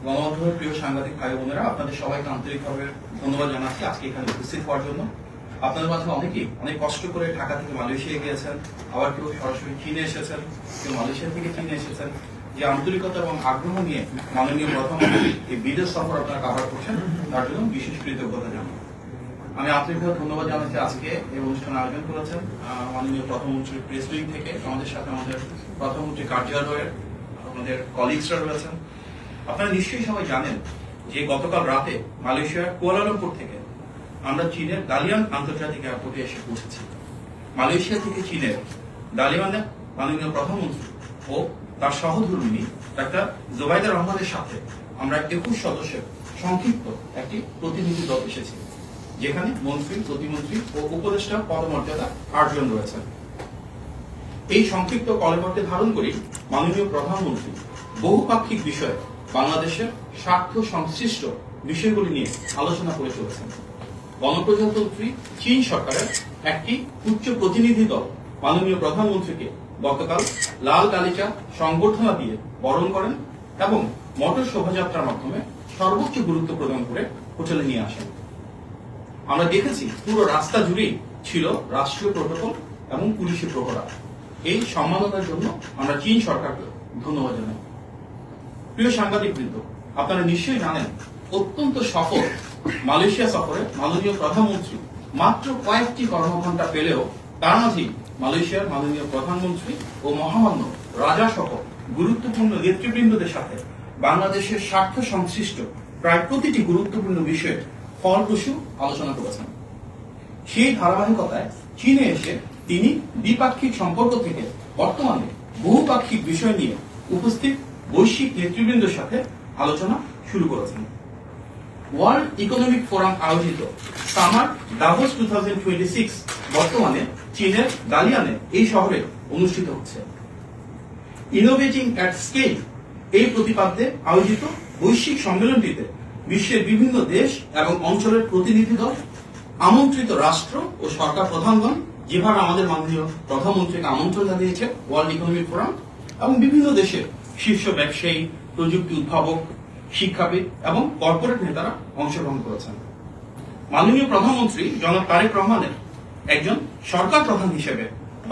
গণমাধ্যমের প্রিয় সাংবাদিক ভাই বোনেরা, আপনাদের সবাইকে আন্তরিকভাবে ধন্যবাদ জানাচ্ছি আজকে এখানে উপস্থিত হওয়ার জন্য। আপনাদের মাঝে অনেকেই অনেক কষ্ট করে ঢাকা থেকে মালয়েশিয়া গিয়েছেন, আবার কেউ সরাসরি চীনে এসেছেন, কেউ মালয়েশিয়া থেকে চীনে এসেছেন। যে আন্তরিকতা এবং আগ্রহ নিয়ে মাননীয় প্রধানমন্ত্রী এই বিদেশ সফর আপনারা কাভার করছেন, তার জন্য বিশেষ কৃতজ্ঞতা জানাই। আমি আন্তরিকভাবে ধন্যবাদ জানাচ্ছি আজকে এই অনুষ্ঠান আয়োজন করেছেন মাননীয় প্রধানমন্ত্রীর প্রেস উইং থেকে। আমাদের সাথে আমাদের প্রধানমন্ত্রী কার্যালয়ের আমাদের কলিগসরা রয়েছেন। আপনারা নিশ্চয়ই সবাই জানেন যে গতকাল রাতে মালয়েশিয়ার কুয়ালালামপুর থেকে আমরা চীনের দালিয়ান আন্তর্জাতিক এয়ারপোর্টে এসে পৌঁছেছি। মালয়েশিয়া থেকে চীনের দালিয়ানে মাননীয় প্রধানমন্ত্রী ও তার সহধর্মিনী ডাক্তার জোবাইদা রহমানের সাথে আমরা 21 সদস্যের সংক্ষিপ্ত একটি প্রতিনিধি দল এসেছি, যেখানে মন্ত্রী, প্রতিমন্ত্রী ও উপদেষ্টা পদমর্যাদা 8 জন রয়েছেন। এই সংক্ষিপ্ত কলেবরকে ধারণ করি মাননীয় প্রধানমন্ত্রী বহুপাক্ষিক বিষয়ে বাংলাদেশের স্বার্থ সংশ্লিষ্ট বিষয়গুলি নিয়ে আলোচনা করে চলেছেন। গণপ্রজাতন্ত্রী চীন সরকারের একটি উচ্চ প্রতিনিধি দল মাননীয় প্রধানমন্ত্রীকে গতকাল লাল গালিচা সংবর্ধনা দিয়ে বরণ করেন এবং মোটর শোভাযাত্রার মাধ্যমে সর্বোচ্চ গুরুত্ব প্রদান করে হোটেলে নিয়ে আসেন। আমরা দেখেছি পুরো রাস্তা জুড়েই ছিল রাষ্ট্রীয় প্রোটোকল এবং পুলিশি প্রহরা। এই সম্মাননার জন্য আমরা চীন সরকারকে ধন্যবাদ জানাই। প্রিয় সাংবাদিকবৃন্দ, আপনারা নিশ্চয়ই জানেন অত্যন্ত সফল মালয়েশিয়া সফরে মাননীয় প্রধানমন্ত্রী মাত্র কয়েকটি কর্মঘণ্টা পেলেও তার মাঝেই মালয়েশিয়ার মাননীয় প্রধানমন্ত্রী ও মহামান্য রাজা সহ গুরুত্বপূর্ণ নেতৃবৃন্দদের সাথে বাংলাদেশের স্বার্থ সংশ্লিষ্ট প্রায় প্রতিটি গুরুত্বপূর্ণ বিষয়ে ফলপ্রসূ আলোচনা করেছেন। সেই ধারাবাহিকতায় চীনে এসে তিনি দ্বিপাক্ষিক সম্পর্ক থেকে বর্তমানে বহুপাক্ষিক বিষয় নিয়ে উপস্থিত বৈশ্বিক নেতৃবৃন্দের সাথে আলোচনা শুরু করেছেন। ওয়ার্ল্ড ইকোনমিক ফোরাম আয়োজিত সামার দাভোস 2026 বর্তমানে চীনের দালিয়ানে এই শহরে অনুষ্ঠিত হচ্ছে। ইনোভেটিং অ্যাট স্কেল এই প্রতিপাদ্যে আয়োজিত বৈশ্বিক সম্মেলনটিতে বিশ্বের বিভিন্ন দেশ এবং অঞ্চলের প্রতিনিধি দল, আমন্ত্রিত রাষ্ট্র ও সরকার প্রধানগণ, যেভাবে আমাদের মাননীয় প্রধানমন্ত্রীকে আমন্ত্রণ জানিয়েছে ওয়ার্ল্ড ইকোনমিক ফোরাম, এবং বিভিন্ন দেশের শীর্ষ ব্যবসায়ী, প্রযুক্তি উদ্ভাবক, শিক্ষাবিদ এবং কর্পোরেট নেতারা অংশগ্রহণ করেছেন। মাননীয় প্রধানমন্ত্রী জনাব তারেক রহমানের একজন সরকার প্রধান হিসেবে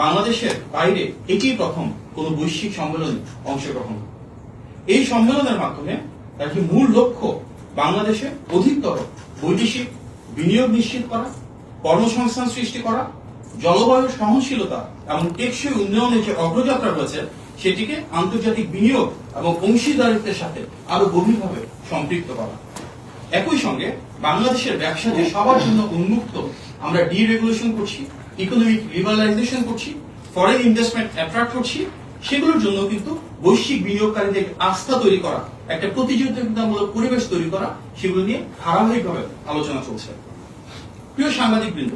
বাংলাদেশের বাইরে এটি প্রথম কোন বৈশ্বিক সম্মেলনে অংশগ্রহণ। এই সম্মেলনের মাধ্যমে তার যে মূল লক্ষ্য বাংলাদেশে অধিকতর বৈদেশিক বিনিয়োগ নিশ্চিত করা, কর্মসংস্থান সৃষ্টি করা, জলবায়ু সহনশীলতা এবং টেকসই উন্নয়নের যে অগ্রযাত্রা রয়েছে সেটিকে আন্তর্জাতিক বিনিয়োগ এবং অংশীদারিত্বের সাথে আরো গভীরভাবে সম্পৃক্ত করা। একই সঙ্গে বাংলাদেশের ব্যবসা যে সবার জন্য উন্মুক্ত, আমরা ডিরেগুলেশন করছি, ইকোনমিক লিবারালাইজেশন করছি, ফরেন ইনভেস্টমেন্ট অ্যাট্রাক্ট করছি, সেগুলোর জন্য কিন্তু বৈশ্বিক বিনিয়োগকারীদের আস্থা তৈরি করা, একটা প্রতিযোগিতামূলক পরিবেশ তৈরি করা, সেগুলো নিয়ে ধারাবাহিকভাবে আলোচনা চলছে। প্রিয় সাংবাদিকবৃন্দ,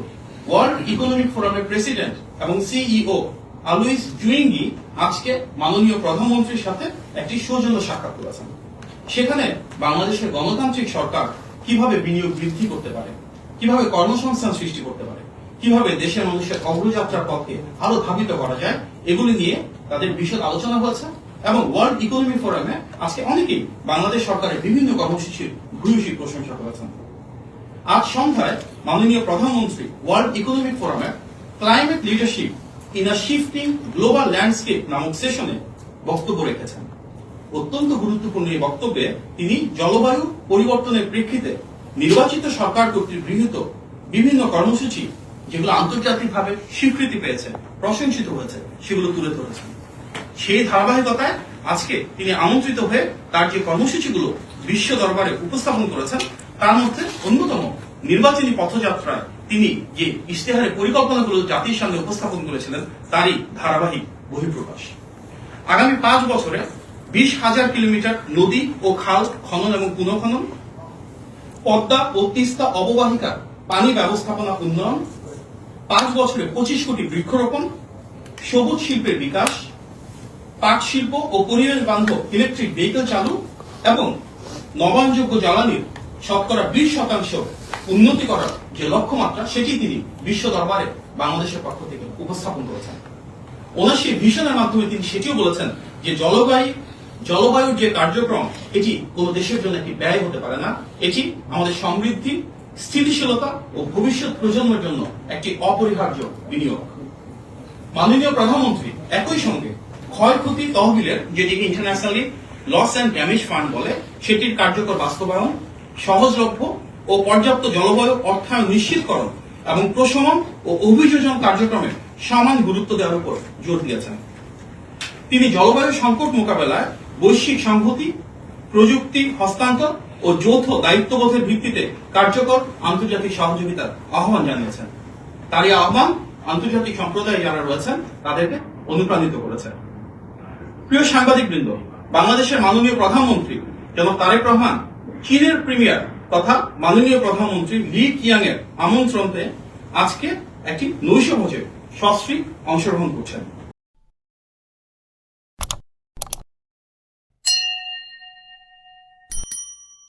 ওয়ার্ল্ড ইকোনমিক ফোরামের প্রেসিডেন্ট এবং সিইও আলুইস জুইঙ্গি আজকে মাননীয় প্রধানমন্ত্রীর সাথে একটি সৌজন্য সাক্ষাৎ করেছেন। সেখানে বাংলাদেশের গণতান্ত্রিক সরকার কিভাবে বিনিয়োগ বৃদ্ধি করতে পারে, কিভাবে কর্মসংস্থান সৃষ্টি করতে পারে, কিভাবে দেশের মানুষের অগ্রযাত্রার পথে আরো ধাবিত করা যায়, এগুলি নিয়ে তাদের বিশদ আলোচনা হয়েছে। এবং ওয়ার্ল্ড ইকোনমিক ফোরামে আজকে অনেকেই বাংলাদেশ সরকারের বিভিন্ন কর্মসূচির ভূয়সী প্রশংসা করেছেন। আজ সন্ধ্যায় মাননীয় প্রধানমন্ত্রী ওয়ার্ল্ড ইকোনমিক ফোরামের climate leadership in a shifting global landscape নামক সেশনে বক্তব্য রেখেছেন। অত্যন্ত গুরুত্বপূর্ণ এই বক্তব্যে তিনি জলবায়ু পরিবর্তনের প্রেক্ষিতে নির্বাচিত সরকার কর্তৃক গৃহীত বিভিন্ন কর্মসূচি, যেগুলো আন্তর্জাতিকভাবে স্বীকৃতি পেয়েছে, প্রশংসিত হয়েছে, সেগুলো তুলে ধরেছেন। সেই ধারাবাহিকতায় আজকে তিনি আমন্ত্রিত হয়ে তার যে কর্মসূচিগুলো বিশ্ব দরবারে উপস্থাপন করেছেন, তার মধ্যে অন্যতম নির্বাচনী পথযাত্রায় তিনি যে ইশতেহারের পরিকল্পনাগুলো জাতির সামনে উপস্থাপন করেছিলেন, তারই ধারাবাহিক বহিঃপ্রকাশ। আগামী 5 বছরে 20,000 কিলোমিটার নদী ও খাল খনন এবং পুনঃখনন, পদ্মা ও তিস্তা অববাহিকার পানি ব্যবস্থাপনা উন্নয়ন, 5 বছরে 25 কোটি বৃক্ষরোপণ, সবুজ শিল্পের বিকাশ, পাট শিল্প ও পরিবেশ বান্ধব ইলেকট্রিক ভেহিকল চালু এবং নবায়নযোগ্য জ্বালানির শতকরা 20% উন্নতি করার যে লক্ষ্যমাত্রা, সেটি তিনি বিশ্ব দরবারে বাংলাদেশের পক্ষ থেকে উপস্থাপন করেছেন। ওনার সেই ভিশনের মাধ্যমে তিনি সেটিও বলেছেন যে জলবায়ুর যে কার্যক্রম এটি কোনো দেশের জন্য একটি ব্যয় হতে পারে না, এটি আমাদের সমৃদ্ধি, স্থিতিশীলতা ও ভবিষ্যৎ প্রজন্মের জন্য একটি অপরিহার্য বিনিয়োগ। মাননীয় প্রধানমন্ত্রী একই সঙ্গে ক্ষয়ক্ষতি তহবিলের, যেটিকে internationally loss and damage fund বলে, সেটির কার্যকর বাস্তবায়ন, সহজলভ্য ও পর্যাপ্ত জলবায়ু অর্থায়ন নিশ্চিতকরণ এবং প্রশমন ও অভিযোজন কার্যক্রমে সমান গুরুত্ব দেওয়ার উপর জোর দিয়েছেন। তিনি জলবায়ু সংকট মোকাবেলায় বৈশ্বিক সংহতি, প্রযুক্তি হস্তান্তর ও যৌথ দায়িত্ববোধের ভিত্তিতে কার্যকর আন্তর্জাতিক সহযোগিতার আহ্বান জানিয়েছেন। তার এই আহ্বান আন্তর্জাতিক সম্প্রদায় যারা রয়েছেন তাদেরকে অনুপ্রাণিত করেছে। প্রিয় সাংবাদিকবৃন্দ, বাংলাদেশের মাননীয় প্রধানমন্ত্রী জনাব তারেক রহমান চীনের প্রিমিয়ার তথা মাননীয় প্রধানমন্ত্রী লি কিয়াং এর আমন্ত্রণে আজকে একটি নৈশভোজে সস্ত্রীক অংশগ্রহণ করছেন।